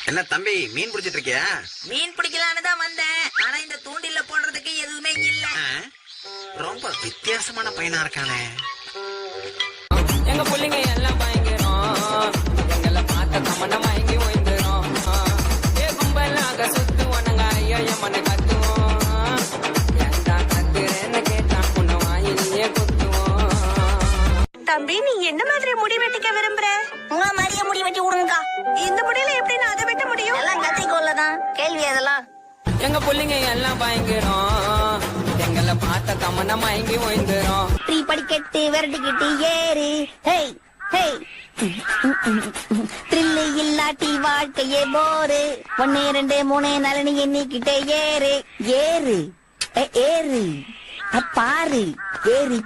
என்ன தம்பி மீன் பிடிச்சிட்டு இருக்கியா? மீன் பிடிக்கலான்னு தான் வந்தேன். ஆனா இந்த தூண்டில போடுறதுக்கு எதுவுமே இல்ல. ரொம்ப வித்தியாசமான பையனா இருக்கானே. எங்க புள்ளைங்க எல்லாம் பயங்கரம், எங்களை பார்த்த கமண்டம் வாங்கி ஓய்ந்துரும். ஏ கும்பலாக சுத்து உனங்க ஐயோ மனை கத்துவோம். எந்தா கத்துறேன்னு கேட்டா உன்னை வாயிலேயே குத்துவோம். தம்பி, நீ என்ன மாதிரி முடி வெட்டிக்க விரும்புற? உங்க மாதிரியே முடி வெட்டி விடுங்கக்கா. இந்த முடியில எப்படி நான் அதை வெட்ட முடியும்? எல்லாம் கத்திரிக்கோல்லதான் கேள்வி அதெல்லாம். எங்க புள்ளைங்க எல்லாம் பயங்கரம், எங்களை பார்த்த கமண்டம் வாங்கி ஓய்ந்துரும். ட்ரீ படிக்கட்டு விரட்டிக்கிட்டு ஏறு. ஹேய் ஹேய் த்ரில்லு இல்லாட்டி வாழ்க்கையே போரு. 1 2 3 நலனி எண்ணிக்கிட்டே ஏறு ஏறு ஏறு பாரு ஏறி